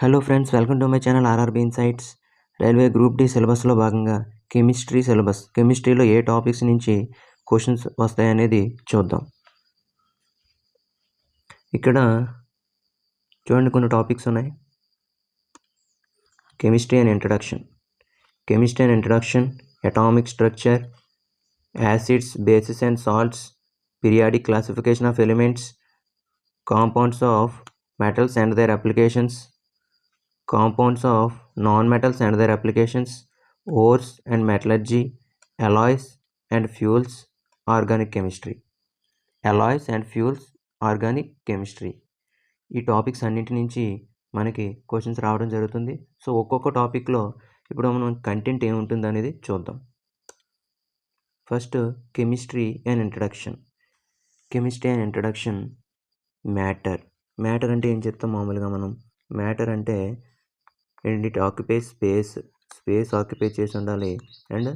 Hello friends, welcome to my channel RRB insights. Railway group D సిలబస్లో భాగంగా కెమిస్ట్రీలో ఏ topics నుంచి క్వశ్చన్స్ వస్తాయనేది చూద్దాం. ఇక్కడ చూడండి, కొన్ని టాపిక్స్ ఉన్నాయి. Chemistry and introduction, atomic structure, acids, basis and salts, periodic classification of elements, compounds of metals and their applications, compounds of non-metals and their applications, ores and metallurgy, alloys and fuels, organic chemistry. ఈ topics అన్నింటి నుంచి మనకి questions రావడం జరుగుతుంది. So ఒక్కొక్క టాపిక్లో ఇప్పుడు మనం కంటెంట్ ఏముంటుంది అనేది చూద్దాం. First chemistry and introduction. Matter అంటే ఏం చెప్తాం మామూలుగా మనం? మ్యాటర్ అంటే ఇట్ ఆక్యుపైస్ స్పేస్ ఆక్యుపై చేసి ఉండాలి అండ్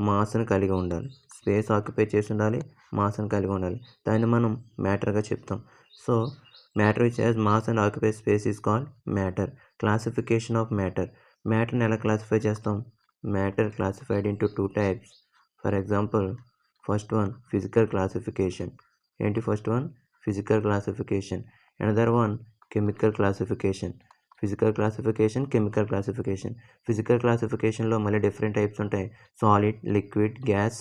మాస్ని కలిగి ఉండాలి. దాన్ని మనం మ్యాటర్గా చెప్తాం. So matter which has mass and occupy space is called matter. Classification of మ్యాటర్ని ఎలా క్లాసిఫై చేస్తాం? Matter classified into 2 types. For example, first one physical classification. ఏంటి first one? Physical classification. Another one chemical classification. Physical క్లాసిఫికేషన్లో మళ్ళీ different types ఉంటాయి. Solid, liquid, gas,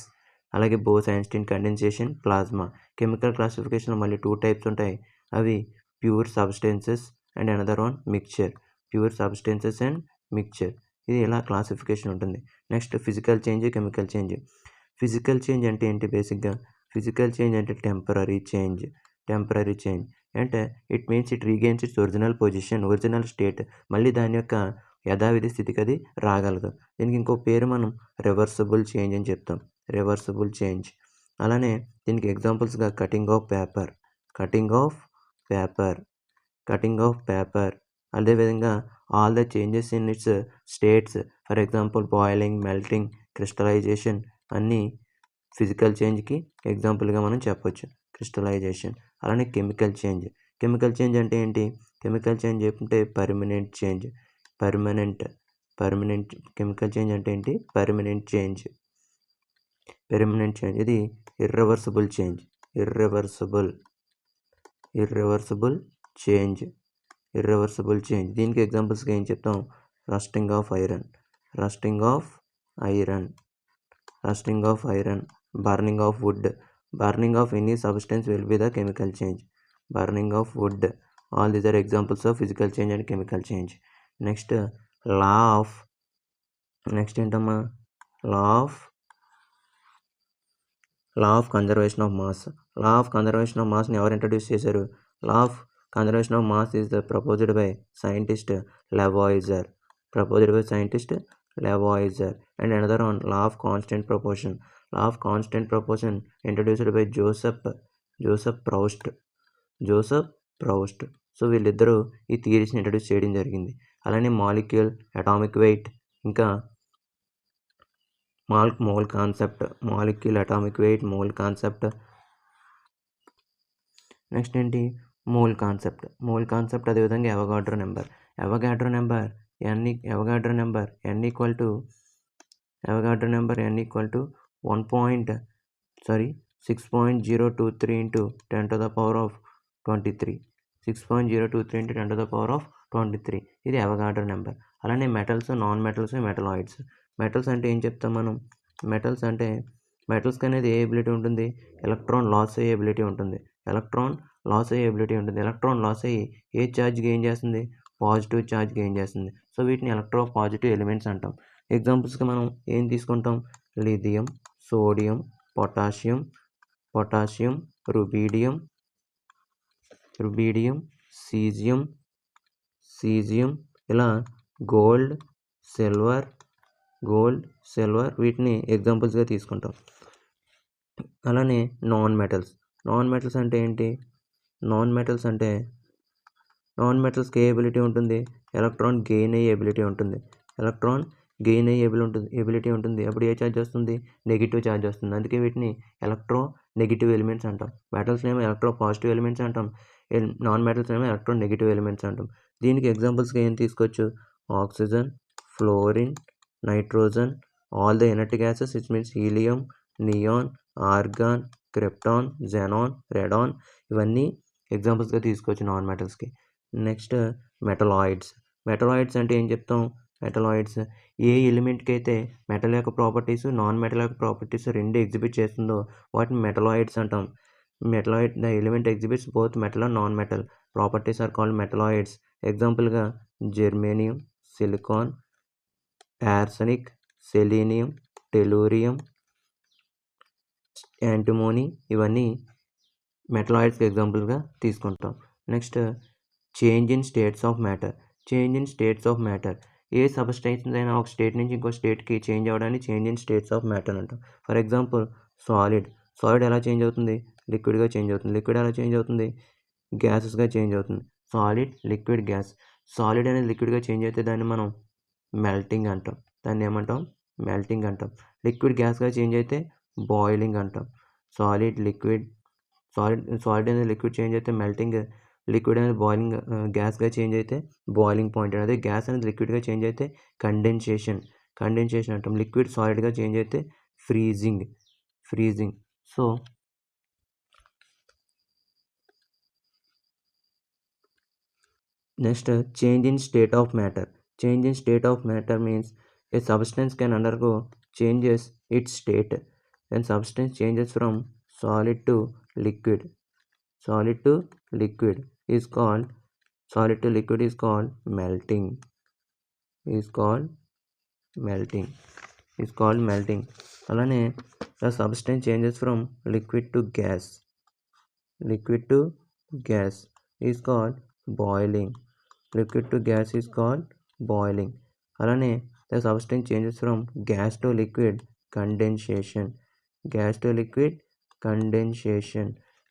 అలాగే Bose Einstein condensation, plasma. Chemical క్లాసిఫికేషన్లో మళ్ళీ 2 types ఉంటాయి. అవి pure substances and another one mixture. ఇది ఇలా క్లాసిఫికేషన్ ఉంటుంది. Next physical change, chemical change. Physical change అంటే ఏంటి? బేసిక్గా ఫిజికల్ చేంజ్ అంటే టెంపరరీ చేంజ్ అంటే it means it regains its original state. మళ్ళీ దాని యొక్క యథావిధి స్థితికి అది రాగలదు. దీనికి ఇంకో పేరు మనం రివర్సిబుల్ చేంజ్ అని చెప్తాం. అలానే దీనికి ఎగ్జాంపుల్స్గా కటింగ్ ఆఫ్ పేపర్, అదేవిధంగా all the changes in its states. For example boiling, melting, crystallization అన్నీ ఫిజికల్ చేంజ్కి ఎగ్జాంపుల్గా మనం చెప్పొచ్చు. క్రిస్టలైజేషన్. అలానే కెమికల్ చేంజ్ అంటే ఏంటి? కెమికల్ చేంజ్ అంటే పర్మనెంట్ చేంజ్. కెమికల్ చేంజ్ అంటే ఏంటి? Permanent change. ఇది ఇర్రివర్సిబుల్ చేంజ్. దీనికి ఎగ్జాంపుల్స్గా ఏం చెప్తాం? Rusting of iron, burning of wood. Burning of any substance will be the chemical change. Burning of wood. All these are examples of physical change and chemical change. Next ఏంటమ్మా? law of conservation of mass. ని ఎవరు introduce చేశారు? law of conservation of mass is proposed by scientist Lavoisier. And another one, law of constant proportion. Introduced by Joseph Proust. So వీళ్ళిద్దరూ ఈ థియరీస్ని introduce చేయడం జరిగింది. అలానే మాలిక్యూల్, అటామిక్ వెయిట్, ఇంకా మోల్ కాన్సెప్ట్. నెక్స్ట్ ఏంటి? Mole concept. అదేవిధంగా Avogadro number n equal to 6.023 into 10 to the power of 23. ఇది అవగాడ్రో నెంబర్. అలానే metals, non metals, metalloids. Metals అంటే ఏం చెప్తాం మనం? మెటల్స్కి అనేది ఏ ఎబిలిటీ ఉంటుంది? ఎలక్ట్రాన్ లాస్ అయ్యే ఎబిలిటీ ఉంటుంది. ఎలక్ట్రాన్ లాస్ అయ్యి ఏ ఛార్జ్ గెయిన్ చేస్తుంది? పాజిటివ్ ఛార్జ్ గెయిన్ చేస్తుంది. సో వీటిని ఎలక్ట్రోపాజిటివ్ ఎలిమెంట్స్ అంటాం. ఎగ్జాంపుల్స్గా మనం ఏం తీసుకుంటాం? Lithium, sodium, potassium, rubidium, caesium, ఇలా గోల్డ్, సిల్వర్ వీటిని ఎగ్జాంపుల్స్గా తీసుకుంటాం. అలానే నాన్ మెటల్స్ అంటే ఏంటి? నాన్ మెటల్స్కి ఏ ఎబిలిటీ ఉంటుంది? ఎలక్ట్రాన్ గెయిన్ అయ్యే ఎబిలిటీ ఉంటుంది. అప్పుడు ఏ ఛార్జ్ వస్తుంది? నెగిటివ్ ఛార్జ్ వస్తుంది. అందుకే వీటిని ఎలక్ట్రో నెగిటివ్ ఎలిమెంట్స్ అంటాం. మెటల్స్ని ఏమో ఎలక్ట్రో పాజిటివ్ ఎలిమెంట్స్ అంటాం. నాన్ మెటల్స్ ఏమో ఎలక్ట్రోనెగేటివ్ ఎలిమెంట్స్ అంటాం. దీనికి ఎగ్జాంపుల్స్గా ఏం తీసుకోవచ్చు? Oxygen, fluorine, nitrogen, all the inert gases which means helium, neon, argon, krypton, xenon, radon, ఇవన్నీ ఎగ్జాంపుల్స్గా తీసుకోవచ్చు నాన్ మెటల్స్కి. Next metalloids. మెటలాయిడ్స్ అంటే ఏం చెప్తాం? మెటలాయిడ్స్ ఏ ఎలిమెంట్కి అయితే మెటల్ యొక్క ప్రాపర్టీస్, నాన్ మెటల్ యొక్క ప్రాపర్టీస్ రెండు ఎగ్జిబిట్ చేస్తుందో వాటిని మెటలాయిడ్స్ అంటాం. Metalloid the element exhibits both metal and non metal properties are called metalloids. ఎగ్జాంపుల్గా germanium, silicon, arsenic, selenium, tellurium, antimony, ఇవన్నీ మెటలాయిడ్స్కి ఎగ్జాంపుల్గా తీసుకుంటాం. Next change in states of matter. Change in states of matter, ఏ substance అయినా ఒక state నుంచి ఇంకో స్టేట్కి చేంజ్ అవ్వడాన్ని change in states of matter అంటాం. For example solid. సాలిడ్ ఎలా చేంజ్ అవుతుంది? లిక్విడ్గా చేంజ్ అవుతుంది. లిక్విడ్ ఎలా చేంజ్ అవుతుంది? గ్యాసెస్గా చేంజ్ అవుతుంది. Solid, liquid, gas. సాలిడ్ అనేది లిక్విడ్గా చేంజ్ అయితే దాన్ని మనం మెల్టింగ్ అంటాం. దాన్ని ఏమంటాం? మెల్టింగ్ అంటాం. లిక్విడ్ గ్యాస్గా చేంజ్ అయితే బాయిలింగ్ అంటాం. సాలిడ్ అనేది లిక్విడ్ చేంజ్ అయితే మెల్టింగ్, లిక్విడ్ అనేది బాయిలింగ్, గ్యాస్గా చేంజ్ అయితే బాయిలింగ్ పాయింట్. అదే గ్యాస్ అనేది లిక్విడ్గా చేంజ్ అయితే కండెన్సేషన్ అంటాం. లిక్విడ్ సాలిడ్గా చేంజ్ అయితే freezing. So next, change in state of matter. Change in state of matter means a substance can undergo changes its state. When substance changes from solid to liquid is called melting. అలానే the substance changes from liquid to gas is called boiling. అలానే the substance changes from gas to liquid, condensation.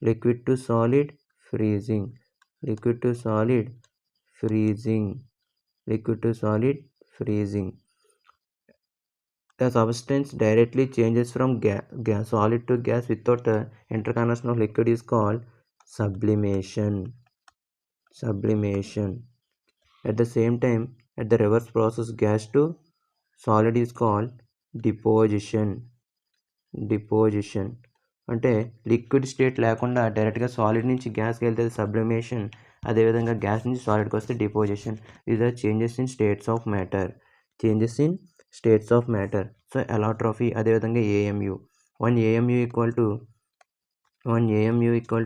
Liquid to solid, freezing. The substance directly changes from solid to gas without the interconnection of liquid is called sublimation. At the same time, at the reverse process, gas to solid is called deposition. అంటే liquid state లేకుండా డైరెక్ట్గా solid నుంచి గ్యాస్కి వెళ్తే sublimation, అదేవిధంగా gas నుంచి సాలిడ్కి వస్తే deposition. ఇది changes in states of matter. So allotropy, అదేవిధంగా AMU. 1 AMU equal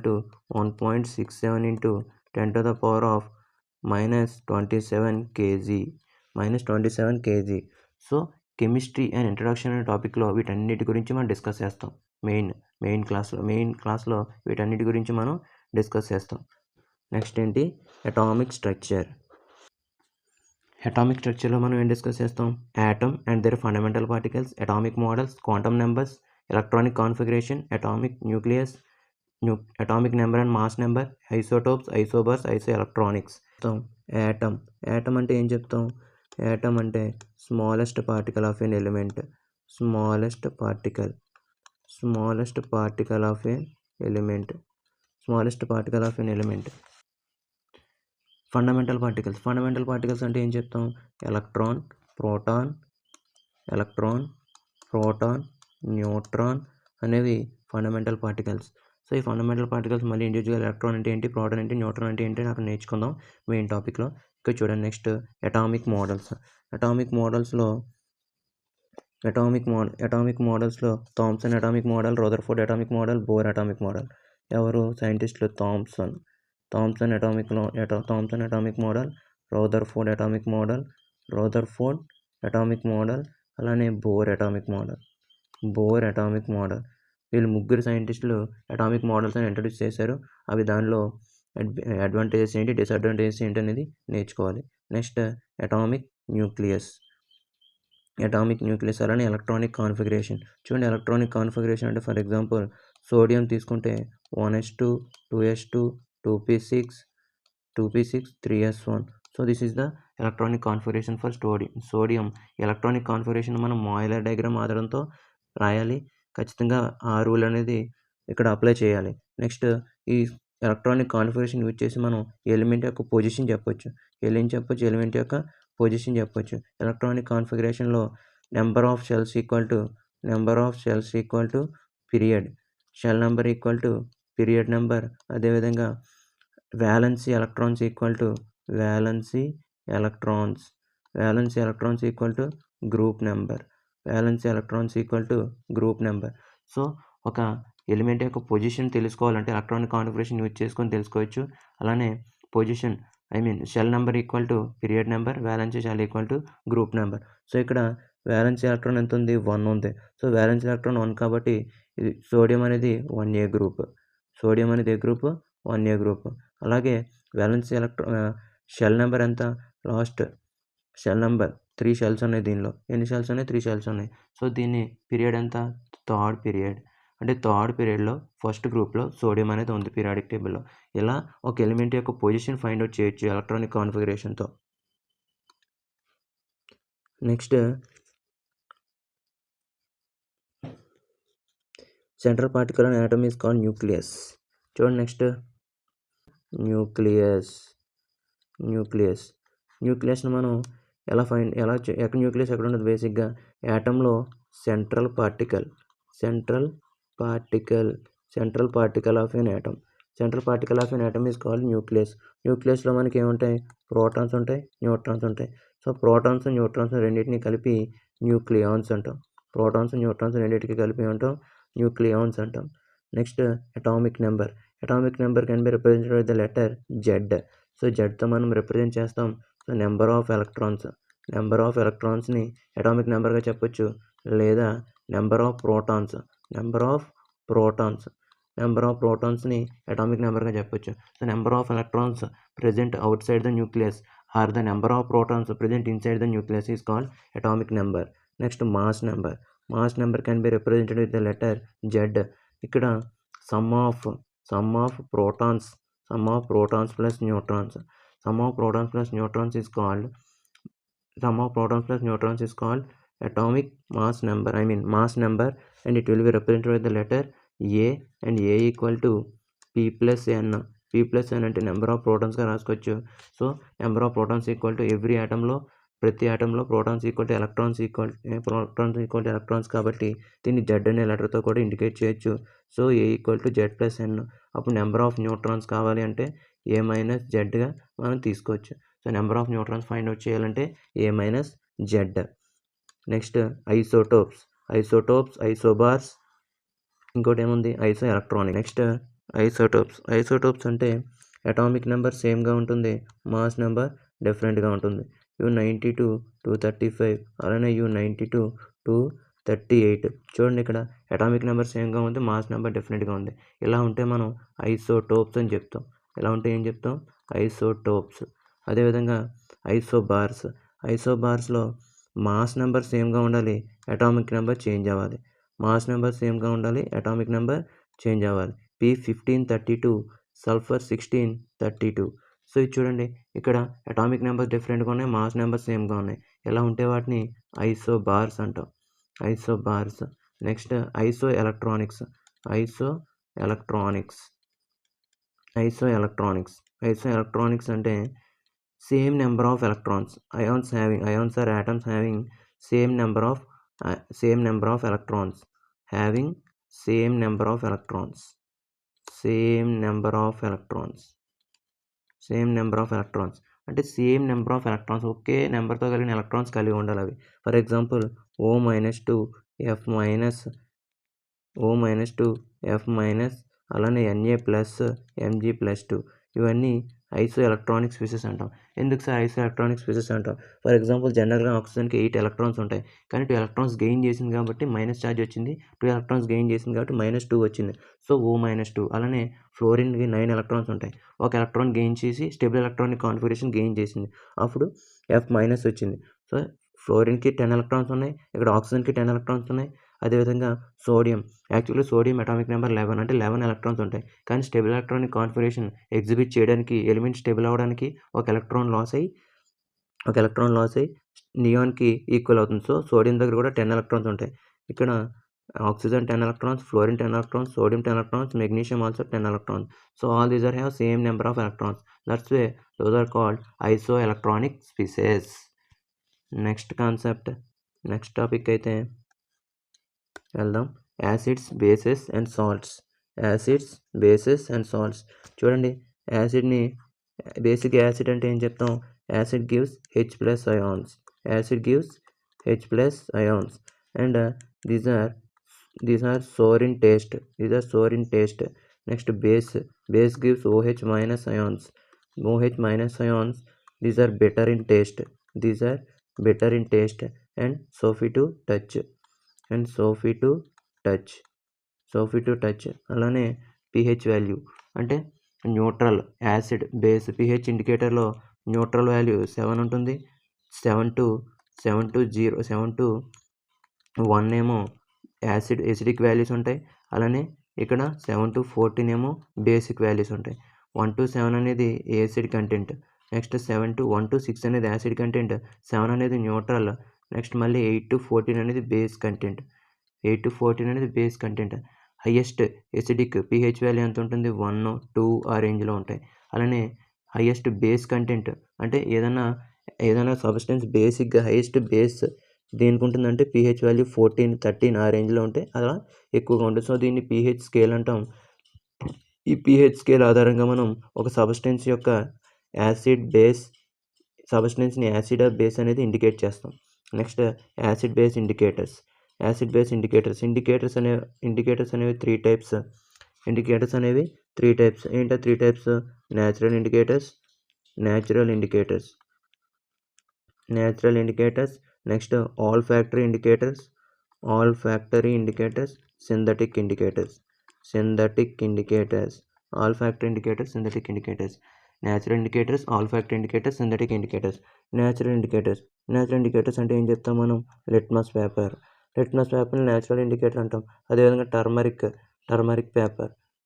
to 1.67 into 10 to the power of -27 kg. So chemistry and introduction అనే టాపిక్లో వీటన్నిటి గురించి మనం డిస్కస్ చేస్తాం. మెయిన్ క్లాస్లో వీటన్నిటి గురించి మనం డిస్కస్ చేస్తాం. నెక్స్ట్ ఏంటి? అటామిక్ స్ట్రక్చర్లో మనం ఏం డిస్కస్ చేస్తాం? Atom and their fundamental particles, atomic models, quantum numbers, electronic configuration, atomic nucleus, atomic number and mass number, isotopes, isobars, iso electronics. Atom అంటే ఏం చెప్తాం? యాటమ్ అంటే smallest particle of an element. Fundamental particles అంటే ఏం చెప్తాం? Electron, proton, neutron అనేవి fundamental particles. So ఈ fundamental particles మళ్ళీ ఇండివిజువల్ ఎలక్ట్రాన్ అంటే ఏంటి, ప్రోటాన్ అంటే, న్యూట్రాన్ అంటే ఏంటి అక్కడ నేర్చుకుందాం మెయిన్ టాపిక్లో. ఇక్కడ చూడండి. నెక్స్ట్ అటామిక్ మోడల్స్లో Thomson atomic model, Rutherford atomic model, Bohr atomic model. ఎవరు సైంటిస్టులు? Thomson atomic model, Rutherford atomic model, అలానే బోర్ అటామిక్ మోడల్. వీళ్ళు ముగ్గురు సైంటిస్టులు అటామిక్ మోడల్స్ అని ఇంట్రడ్యూస్ చేశారు. అవి దానిలో అడ్వాంటేజెస్ ఏంటి, డిసడ్వాంటేజెస్ ఏంటి అనేది నేర్చుకోవాలి. నెక్స్ట్ అటామిక్ న్యూక్లియస్, అలానే ఎలక్ట్రానిక్ కాన్ఫిగరేషన్. చూడండి, ఎలక్ట్రానిక్ కాన్ఫిగరేషన్ అంటే ఫర్ ఎగ్జాంపుల్ సోడియం తీసుకుంటే 1s2, 2s2, 2p6, 3s1. So this is the electronic configuration for sodium. Electronic configuration మనం మాయిలర్ డయాగ్రామ్ ఆధారంతో రాయాలి. ఖచ్చితంగా ఆ రూల్ అనేది ఇక్కడ అప్లై చేయాలి. నెక్స్ట్ ఈ ఎలక్ట్రానిక్ కాన్ఫిగరేషన్ యూజ్ చేసి మనం ఎలిమెంట్ యొక్క పొజిషన్ చెప్పొచ్చు. ఎలిమెంట్ యొక్క పొజిషన్ చెప్పొచ్చు. ఎలక్ట్రానిక్ కాన్ఫిగరేషన్లో number of shells equal to period, shell number equal to period number. అదేవిధంగా valency electrons equal to group number. So ఒక ఎలిమెంట్ యొక్క పొజిషన్ తెలుసుకోవాలంటే ఎలక్ట్రానిక్ కాన్ఫిగరేషన్ యూజ్ చేసుకొని తెలుసుకోవచ్చు. అలానే position shell number equal to period number, valency shell equal to group number. So ఇక్కడ valency electron ఎంత ఉంది? 1 ఉంది. సో వ్యాలెన్సీ ఎలక్ట్రాన్ 1 కాబట్టి ఇది సోడియం అనేది 1A గ్రూప్. 1A group. అలాగే వ్యాలెన్సీ షెల్ నెంబర్ ఎంత? షెల్ నెంబర్ 3 షెల్స్ ఉన్నాయి దీనిలో. ఎన్ని షెల్స్ ఉన్నాయి? 3 షెల్స్ ఉన్నాయి. సో దీన్ని పీరియడ్ ఎంత? Third period. అంటే థర్డ్ పీరియడ్లో ఫస్ట్ గ్రూప్లో సోడియం అనేది ఉంది పీరియాడిక్ టేబుల్లో. ఇలా ఒక ఎలిమెంట్ యొక్క పొజిషన్ ఫైండ్ అవుట్ చేయొచ్చు ఎలక్ట్రానిక్ కాన్ఫిగరేషన్తో. Next central particle and atom is called nucleus. చూడండి నెక్స్ట్ న్యూక్లియస్ని మనం ఎక్కడ న్యూక్లియస్ ఎక్కడ ఉండదు? బేసిక్గా యాటంలో central particle of an atom. Central particle of an atom is called nucleus. న్యూక్లియస్లో మనకి ఏముంటాయి? ప్రోటాన్స్ ఉంటాయి, న్యూట్రాన్స్ ఉంటాయి. సో ప్రోటాన్స్ న్యూట్రాన్స్ రెండింటిని కలిపి న్యూక్లియాన్స్ అంటాం. న్యూక్లియాన్స్ అంటాం. Next atomic number can be represented with the letter Z. So జెడ్తో మనం రిప్రజెంట్ చేస్తాం. సో నెంబర్ ఆఫ్ ఎలక్ట్రాన్స్ని అటామిక్ నెంబర్గా చెప్పొచ్చు, లేదా నెంబర్ ఆఫ్ ప్రోటాన్స్ని అటామిక్ నెంబర్గా చెప్పొచ్చు. So number of electrons present outside the nucleus or the number of protons present inside the nucleus is called atomic number. Next mass number can be represented with the letter Z. ఇక్కడ sum of protons plus neutrons is called atomic mass number, and it will be represented with the letter A, and A equal to P plus N అంటే number of ప్రోటాన్స్గా రాసుకోవచ్చు. So number of protons equal to ప్రతి ఆటంలో protons equal to electrons కాబట్టి దీన్ని Z అనే లెటర్తో కూడా indicate చేయొచ్చు. So A equal to Z plus N. అప్పుడు number of neutrons కావాలి అంటే A మైనస్ Zగా మనం తీసుకోవచ్చు. So number of neutrons find out చేయాలంటే A minus Z. Next isobars, ఇంకోటి ఏముంది? ఐసో ఎలక్ట్రానిక్. నెక్స్ట్ ఐసోటోప్స్ అంటే అటామిక్ నెంబర్ సేమ్గా ఉంటుంది, మాస్ నెంబర్ డిఫరెంట్గా ఉంటుంది. U92 235, అలానే U92 238. చూడండి ఇక్కడ అటామిక్ నెంబర్ సేమ్గా ఉంది, మాస్ నెంబర్ డిఫరెంట్గా ఉంది. ఇలా ఉంటే మనం ఐసోటోప్స్ అని చెప్తాం. ఐసోటోప్స్. అదేవిధంగా ఐసోబార్స్లో మాస్ నెంబర్ సేమ్గా ఉండాలి, అటామిక్ నెంబర్ చేంజ్ అవ్వాలి. P1532, sulphur 1632. సో ఇది చూడండి ఇక్కడ అటామిక్ నెంబర్ డిఫరెంట్గా ఉన్నాయి, మాస్ నెంబర్ సేమ్గా ఉన్నాయి. ఎలా ఉంటే వాటిని ఐసోబార్స్ అంటాం. నెక్స్ట్ ఐసో ఎలక్ట్రానిక్స్ అంటే same number of electrons. ions or atoms having same number of electrons. అంటే సేమ్ నెంబర్ ఆఫ్ ఎలక్ట్రాన్స్, ఒకే నెంబర్తో కలిగిన ఎలక్ట్రాన్స్ కలిగి ఉండాలి అవి. ఫర్ ఎగ్జాంపుల్ O-2, F-, అలానే Na+, Mg+2. ఇవన్నీ ఐసో ఎలక్ట్రానిక్ స్పీసెస్ అంటాం. ఎందుకు సార్ ఐసో ఎలక్ట్రానిక్ స్పీసెస్ అంటాం? ఫర్ ఎగ్జాంపుల్ జనరల్గా ఆక్సిజన్కి 8 ఎలక్ట్రాన్స్ ఉంటాయి, కానీ 2 ఎలక్ట్రాన్స్ గెయిన్ చేసింది కాబట్టి మైనస్ ఛార్జ్ వచ్చింది, 2 ఎలక్ట్రాన్స్ గెయిన్ చేసింది కాబట్టి -2 వచ్చింది. So O-2. అలానే ఫ్లోరిన్కి 9 ఎలక్ట్రాన్స్ ఉంటాయి, 1 ఎలక్ట్రాన్ గెయిన్ చేసి స్టేబుల్ ఎలక్ట్రానిక్ కాన్ఫిగరేషన్ గెయిన్ చేసింది, అప్పుడు F- వచ్చింది. సో ఫ్లోరిన్కి 10 ఎలక్ట్రాన్స్ ఉన్నాయి, ఇక్కడ ఆక్సిజన్కి 10 ఎలక్ట్రాన్స్ ఉన్నాయి. అదేవిధంగా సోడియం అటామిక్ నెంబర్ 11, అంటే 11 ఎలక్ట్రాన్స్ ఉంటాయి, కానీ స్టేబుల్ ఎలక్ట్రానిక్ కాన్ఫిగరేషన్ ఎగ్జిబిట్ చేయడానికి ఎలిమెంట్ స్టేబుల్ అవ్వడానికి ఒక ఎలక్ట్రాన్ లాస్ అయ్యి నియాన్కి ఈక్వల్ అవుతుంది. సో సోడియం దగ్గర కూడా 10 ఎలక్ట్రాన్స్ ఉంటాయి. ఇక్కడ oxygen 10 electrons, fluorine 10 electrons, sodium 10 electrons, magnesium also 10 electrons. So all these are have same number of electrons. That's why those are called isoelectronic species. Next concept, next topic అయితే వెళ్దాం. Acids, bases and salts. Acids, bases and salts. చూడండి, యాసిడ్ని, basic acid అంటే ఏం చెప్తాం? Acid gives H+ ions. Acid gives H+ ions and these are sour in taste. Next, base gives OH- ions. OH- ions, these are bitter in taste. And soapy to touch. అలానే pH value అంటే neutral, acid, base pH ఇండికేటర్లో neutral value 7 ఉంటుంది. 7 to 1 ఏమో acidic values ఉంటాయి. అలానే ఇక్కడ 7 to 14 ఏమో basic values ఉంటాయి. 1 to 7 అనేది యాసిడ్ కంటెంట్. నెక్స్ట్ 1 to 6 అనేది యాసిడ్ కంటెంట్, 7 అనేది న్యూట్రల్. నెక్స్ట్ మళ్ళీ 8 to 14 అనేది base content. Highest acidic pH value ఎంత ఉంటుంది? 1, 2 ఆ రేంజ్లో ఉంటాయి. అలానే హైయెస్ట్ బేస్ కంటెంట్ అంటే ఏదైనా సబ్స్టెన్స్ బేసిక్గా హైయెస్ట్ బేస్ దేనికి ఉంటుందంటే pH వాల్యూ 14, 13 ఆ రేంజ్లో ఉంటే అలా ఎక్కువగా ఉంటుంది. సో దీన్ని pH స్కేల్ అంటాం. ఈ pH స్కేల్ ఆధారంగా మనం ఒక సబ్స్టెన్స్ యొక్క యాసిడ్ బేస్, సబ్స్టెన్స్ని యాసిడ్ ఆర్ బేస్ అనేది ఇండికేట్ చేస్తాం. Next acid base indicators. Indicators అనేవి 3 టైప్స్. ఏంటో 3 types? Natural indicators, next olfactory indicators, synthetic indicators. Olfactory indicators, synthetic indicators. Natural indicators, olfactory indicators, synthetic indicators. Natural indicators అంటే ఏం చెప్తాం మనం? Litmus పేపర్ని natural indicator అంటాం. అదేవిధంగా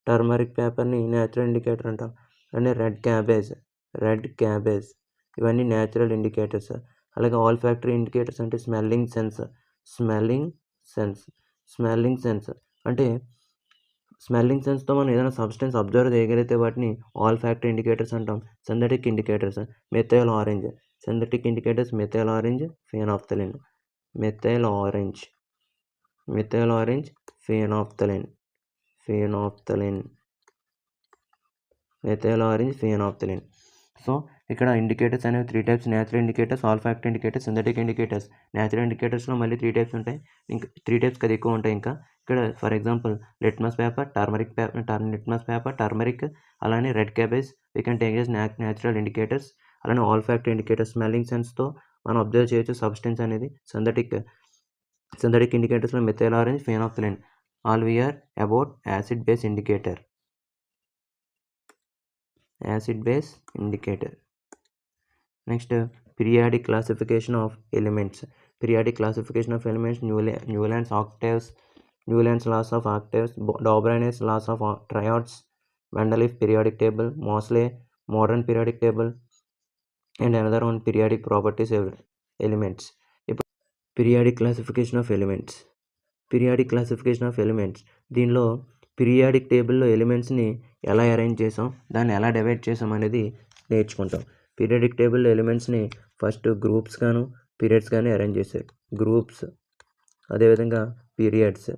టర్మరిక్ పేపర్ని న్యాచురల్ ఇండికేటర్ అంటాం. అంటే రెడ్ క్యాబేజ్ ఇవన్నీ న్యాచురల్ ఇండికేటర్స్. అలాగే ఆల్ఫాక్టరీ ఇండికేటర్స్ అంటే స్మెల్లింగ్ సెన్స్ అంటే స్మెల్లింగ్ సెన్స్తో మనం ఏదైనా సబ్స్టెన్స్ అబ్జర్వ్ చేయగలిగితే వాటిని ఆల్ఫాక్టరీ ఇండికేటర్స్ అంటాం. Synthetic indicators methyl orange, phenolphthalein. So ఇక్కడ ఇండికేటర్స్ అనేవి 3 types: natural indicators, olfactory indicators, synthetic indicators. Natural ఇండికేటర్స్లో మళ్ళీ 3 టైప్స్ ఉంటాయి. ఇంకా 3 టైప్స్ కదా ఎక్కువ ఉంటాయి. ఇంకా ఇక్కడ for example litmus paper, turmeric, అలానే red cabbage we can take as natural indicators. అలానే ఆల్ఫాక్టరీ ఇండికేటర్స్ స్మెల్లింగ్ సెన్స్తో మనం అబ్జర్వ్ చేయొచ్చు సబ్స్టెన్స్ అనేది. సింథటిక్ ఇండికేటర్స్లో methyl orange, phenolphthalein. All we are about acid base indicator. Next, periodic classification of elements. Newland's octaves, Newland's laws of octaves, Dobryn's laws of triads, Mendeleev periodic table, Moseley modern periodic table, and another one periodic properties of elements. Periodic classification of elements. దీనిలో periodic టేబుల్లో ఎలిమెంట్స్ని ఎలా arrange చేసాం, దాన్ని ఎలా divide చేసాం అనేది నేర్చుకుంటాం. Periodic టేబుల్లో ఎలిమెంట్స్ని ఫస్ట్ గ్రూప్స్ గాను పీరియడ్స్ కానీ అరేంజ్ చేశారు. గ్రూప్స్, అదేవిధంగా పీరియడ్స్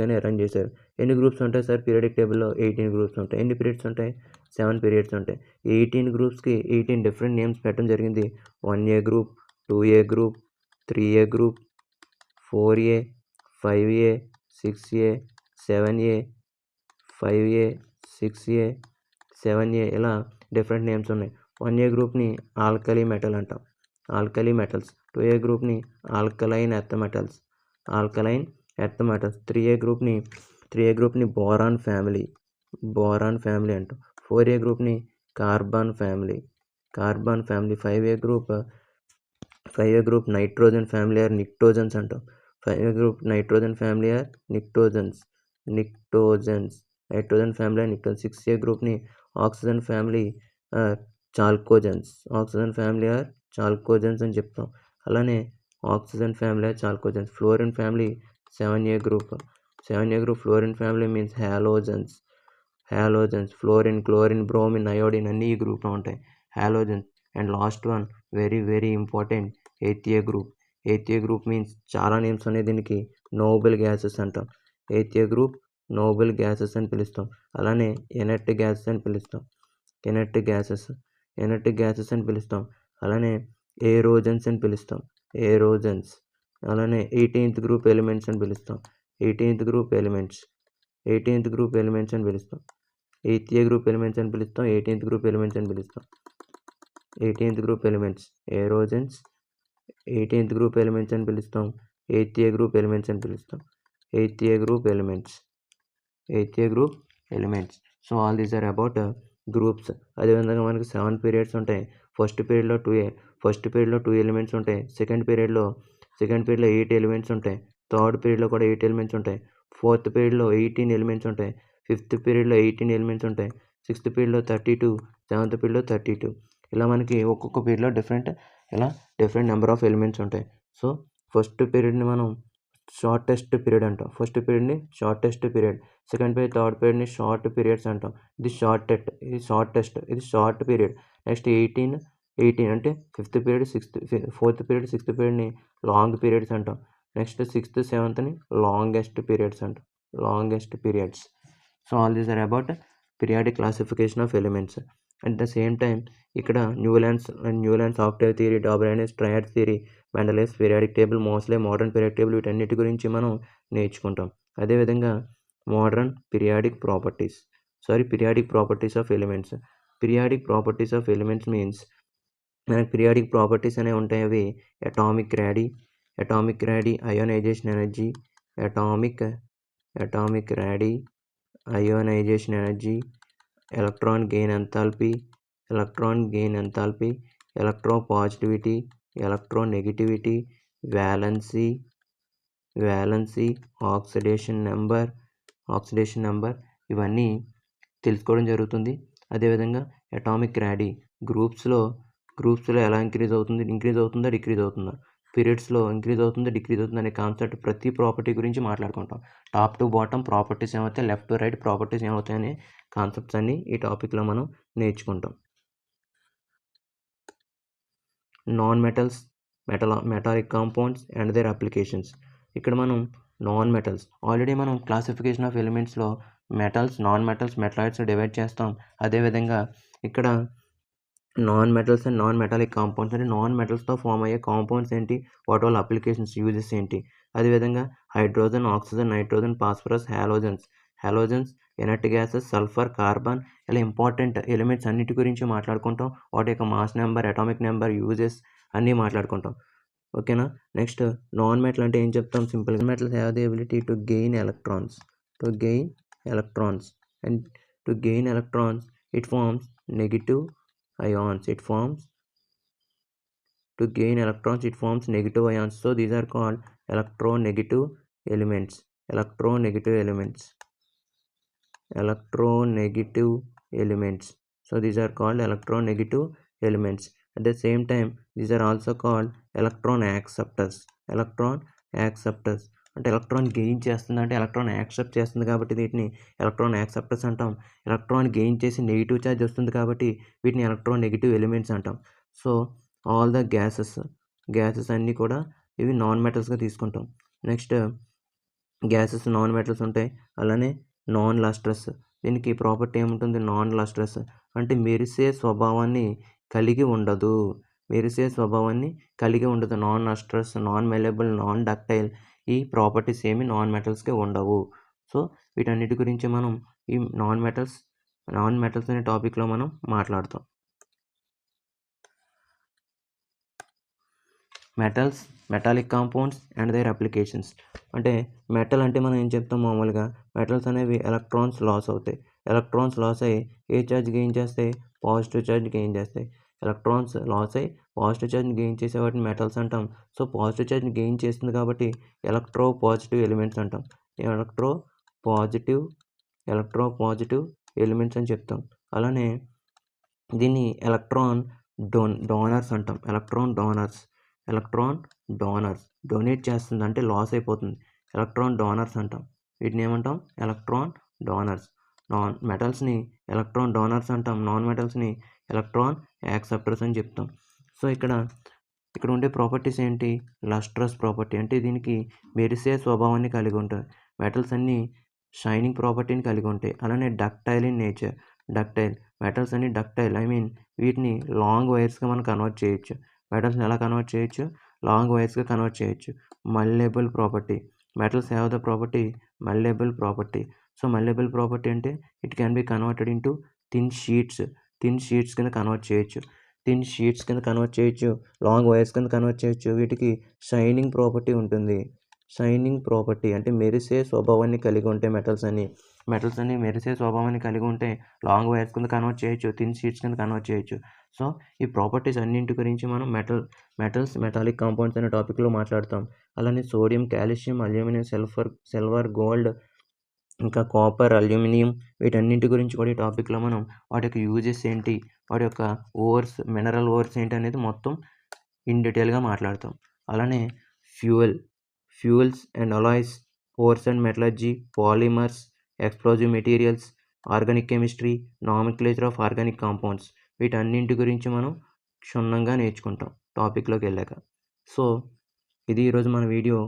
కానీ అరేంజ్ చేశారు. ఎన్ని గ్రూప్స్ ఉంటాయి సార్ పీరియాడిక్ టేబుల్లో? 18 గ్రూప్స్ ఉంటాయి. ఎన్ని పీరియడ్స్ ఉంటాయి? 7 పీరియడ్స్ ఉంటాయి. 18 గ్రూప్స్కి 18 డిఫరెంట్ నేమ్స్ పెట్టడం జరిగింది. 1A group, 2A group, 3A group, 4A, 5A, 6A, 7A, 5A, 6A, 7A ఇలా డిఫరెంట్ నేమ్స్ ఉన్నాయి. 1A గ్రూప్ని ఆల్కలీ మెటల్స్, 2A గ్రూప్ని ఆల్కలైన్ ఎర్త్ మెటల్స్, 3A గ్రూప్ని బోరాన్ ఫ్యామిలీ అంటాం. 4A గ్రూప్ని carbon family. 5A group nitrogen family or pnictogens అంటాం. 5A group nitrogen family or pnictogens. 6A గ్రూప్ని oxygen family or chalcogens అని చెప్తాం. అలానే oxygen family or chalcogens. Fluorine family 7A group. 7A group fluorine family means halogens. Fluorine, chlorine, bromine, iodine అన్ని ఈ గ్రూప్లో ఉంటాయి, halogens. And last one very very important, 8A group. 8A group means చాలా names ఉన్నాయి దీనికి, Nobel gases అంటాం. 8A group Nobel gases అని పిలుస్తాం. అలానే ఇనర్ట్ గ్యాసెస్ అని పిలుస్తాం. ఇనర్ట్ గ్యాసెస్ అని పిలుస్తాం. అలానే ఏరోజన్స్ అని పిలుస్తాం. అలానే 18th గ్రూప్ ఎలిమెంట్స్ అని పిలుస్తాం. 18th గ్రూప్ ఎలిమెంట్స్ అని పిలుస్తాం. 8A గ్రూప్ ఎలిమెంట్స్ అని పిలుస్తాం. 18th గ్రూప్ ఎలిమెంట్స్ అని పిలుస్తాం. 18th group elements aerogens, 18th group elements అని పిలుస్తాం. 8A గ్రూప్ ఎలిమెంట్స్ అని పిలుస్తాం. 8A group elements. So all these are about groups. అదేవిధంగా మనకి 7 పీరియడ్స్ ఉంటాయి. ఫస్ట్ పీరియడ్లో 2 ఎలిమెంట్స్ ఉంటాయి. సెకండ్ పీరియడ్లో 8 ఎలిమెంట్స్ ఉంటాయి. థర్డ్ పీరియడ్లో కూడా 8 ఎలిమెంట్స్ ఉంటాయి. ఫోర్త్ పీరియడ్లో 18 ఎలిమెంట్స్ ఉంటాయి. ఫిఫ్త్ పీరియడ్లో 18 ఎలిమెంట్స్ ఉంటాయి. సిక్స్త్ పీరియడ్లో 32, సెవెంత్ పీరియడ్లో 32. ఇలా మనకి ఒక్కొక్క పీరియడ్లో డిఫరెంట్ నెంబర్ ఆఫ్ ఎలిమెంట్స్ ఉంటాయి. సో ఫస్ట్ పీరియడ్ని మనం షార్టెస్ట్ పీరియడ్ అంటాం. ఫస్ట్ పీరియడ్ని shortest period, second period, third పీరియడ్ని షార్ట్ పీరియడ్స్ అంటాం. ఇది షార్టెస్ట్, ఇది షార్ట్ పీరియడ్. నెక్స్ట్ 18 అంటే fifth period, fourth period, sixth పీరియడ్ని లాంగ్ పీరియడ్స్ అంటాం. నెక్స్ట్ సిక్స్త్, సెవెంత్ని longest periods. So all these are about periodic classification of elements. At the same time ఇక్కడ Newlands octave theory, Dobereiner's triad theory, మెండలేవ్స్ periodic table, Moseley modern periodic table, వీటన్నిటి గురించి మనం నేర్చుకుంటాం. అదేవిధంగా periodic properties of elements. Periodic properties of elements means మనకి periodic properties అనేవి ఉంటాయి. అవి atomic radii, ionization energy, electron gain enthalpy, electropositivity, electronegativity, valency, oxidation number ఇవన్నీ తెలుసుకోవడం జరుగుతుంది. అదేవిధంగా అటామిక్ రాడీ గ్రూప్స్లో ఎలా ఇంక్రీజ్ అవుతుందా డిక్రీజ్ అవుతుందా, పీరియడ్స్లో ఇంక్రీజ్ అవుతుందా డిక్రీజ్ అవుతుందా అనే కాన్సెప్ట్ ప్రతి ప్రాపర్టీ గురించి మాట్లాడుకుంటాం. టాప్ టు బాటమ్ ప్రాపర్టీస్ ఏమవుతాయి, లెఫ్ట్ టు రైట్ ప్రాపర్టీస్ ఏమవుతాయి అనే కాన్సెప్ట్స్ అన్ని ఈ టాపిక్లో మనం నేర్చుకుంటాం. Non metals, metallic compounds and their applications. ఇక్కడ మనం నాన్ మెటల్స్, ఆల్రెడీ మనం క్లాసిఫికేషన్ ఆఫ్ ఎలిమెంట్స్లో metals, non metals, metalloids divide చేస్తాం. అదేవిధంగా ఇక్కడ non metals and non metallic compounds అంటే నాన్ మెటల్స్తో ఫామ్ అయ్యే కాంపౌండ్స్ ఏంటి, వాటి వల్ల అప్లికేషన్స్, యూజెస్ ఏంటి. అదేవిధంగా hydrogen, oxygen, nitrogen, phosphorus, halogens, inert gases, sulphur, carbon, ఇలా ఇంపార్టెంట్ ఎలిమెంట్స్ అన్నిటి గురించి మాట్లాడుకుంటాం. వాటి యొక్క mass number, atomic number, uses అన్నీ మాట్లాడుకుంటాం. ఓకేనా. నెక్స్ట్ నాన్ మెటల్ అంటే ఏం చెప్తాం, సింపుల్గా metals have the ability to gain electrons and to gain electrons it forms negative ions. To gain electrons it forms negative ions. So these are called electronegative elements. So these are called electronegative elements. At the same time these are also called electron acceptors. అంటే electron gain చేస్తుంది, అంటే electron accept చేస్తుంది కాబట్టి వీటిని electron acceptors అంటాం. Electron gain చేసి negative charge వస్తుంది కాబట్టి వీటిని ఎలక్ట్రోనెగటివ్ ఎలిమెంట్స్ అంటాం. సో ఆల్ ద గ్యాసెస్ అన్నీ కూడా ఇవి నాన్ మెటల్స్గా తీసుకుంటాం. నెక్స్ట్ గ్యాసెస్ నాన్ మెటల్స్ ఉంటాయి. అలానే నాన్ లస్ట్రస్, దీనికి ప్రాపర్టీ ఏముంటుంది, నాన్ లస్ట్రస్ అంటే మెరిసే స్వభావాన్ని కలిగి ఉండదు. Non lustrous, non malleable, non ductile, ఈ ప్రాపర్టీస్ ఏమి నాన్ మెటల్స్కి ఉండవు. సో వీటన్నిటి గురించి మనం ఈ నాన్ మెటల్స్ అనే టాపిక్లో మనం మాట్లాడతాం. Metals, metallic compounds and their applications. అంటే మెటల్ అంటే మనం ఏం చెప్తాం, మామూలుగా మెటల్స్ అనేవి ఎలక్ట్రాన్స్ లాస్ అవుతాయి. ఎలక్ట్రాన్స్ లాస్ అయ్యి ఏ ఛార్జ్ గెయిన్ చేస్తాయి, పాజిటివ్ ఛార్జ్ గెయిన్ చేస్తాయి. ఎలక్ట్రాన్స్ లాస్ అయ్యి పాజిటివ్ ఛార్జ్ని గెయిన్ చేసే వాటిని మెటల్స్ అంటాం. సో పాజిటివ్ ఛార్జ్ని గెయిన్ చేస్తుంది కాబట్టి ఎలక్ట్రో పాజిటివ్ ఎలిమెంట్స్ అంటాం. ఎలక్ట్రో పాజిటివ్ ఎలిమెంట్స్ అని చెప్తాం. అలానే దీన్ని ఎలక్ట్రాన్ డోనర్స్ అంటాం. ఎలక్ట్రాన్ డోనర్స్ డొనేట్ చేస్తుంది అంటే లాస్ అయిపోతుంది. ఎలక్ట్రాన్ డోనర్స్ అంటాం. వీటిని ఏమంటాం? Electron donors. మెటల్స్ని ఎలక్ట్రాన్ డోనర్స్ అంటాం. నాన్ మెటల్స్ని ఎలక్ట్రాన్ యాక్సెప్టర్స్ అని చెప్తాం. సో ఇక్కడ ఉండే ప్రాపర్టీస్ ఏంటి? లస్ట్రస్ ప్రాపర్టీ, అంటే దీనికి మెరిసే స్వభావాన్ని కలిగి ఉంటుంది. మెటల్స్ అన్నీ షైనింగ్ ప్రాపర్టీని కలిగి ఉంటాయి. అలానే డక్టైల్ ఇన్ నేచర్. మెటల్స్ అన్ని డక్టైల్, వీటిని లాంగ్ వైర్స్గా మనం కన్వర్ట్ చేయొచ్చు. మెటల్స్ని ఎలా కన్వర్ట్ చేయొచ్చు? లాంగ్ వైర్స్గా కన్వర్ట్ చేయొచ్చు. Malleable property. Metals have the property malleable property. So malleable property అంటే it can be converted into thin sheets కింద కన్వర్ట్ చేయొచ్చు. లాంగ్ వైర్స్ కింద కన్వర్ట్ చేయొచ్చు. వీటికి షైనింగ్ ప్రాపర్టీ ఉంటుంది. షైనింగ్ ప్రాపర్టీ అంటే మెరిసే స్వభావాన్ని కలిగి ఉంటాయి. మెటల్స్ అన్ని మెరిసే స్వభావాన్ని కలిగి ఉంటే లాంగ్ వైర్స్ కింద కన్వర్ట్ చేయొచ్చు, థిన్ షీట్స్ కింద కన్వర్ట్ చేయొచ్చు. సో ఈ ప్రాపర్టీస్ అన్నింటి గురించి మనం మెటల్స్ మెటాలిక్ కాంపౌండ్స్ అనే టాపిక్లో మాట్లాడతాం. అలానే sodium, calcium, aluminium, silver, gold, ఇంకా కాపర్, అల్యూమినియం, వీటన్నింటి గురించి కూడా ఈ టాపిక్లో మనం వాటి యొక్క యూజెస్ ఏంటి, వాటి యొక్క మినరల్ ఓర్స్ ఏంటి అనేది మొత్తం ఇన్ డీటెయిల్గా మాట్లాడతాం. అలానే fuels and alloys, ఓర్స్ and metallurgy, polymers, explosive materials, organic chemistry, nomenclature of organic compounds, వీటన్నింటి గురించి మనం క్షుణ్ణంగా నేర్చుకుంటాం టాపిక్లోకి వెళ్ళాక. సో ఇది ఈరోజు మన వీడియో.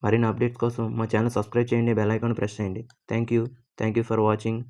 మరిన్ని అప్డేట్స్ కోసం మా ఛానల్ సబ్స్క్రైబ్ చేయండి, బెల్ ఐకాన్ ప్రెస్ చేయండి. Thank you for watching.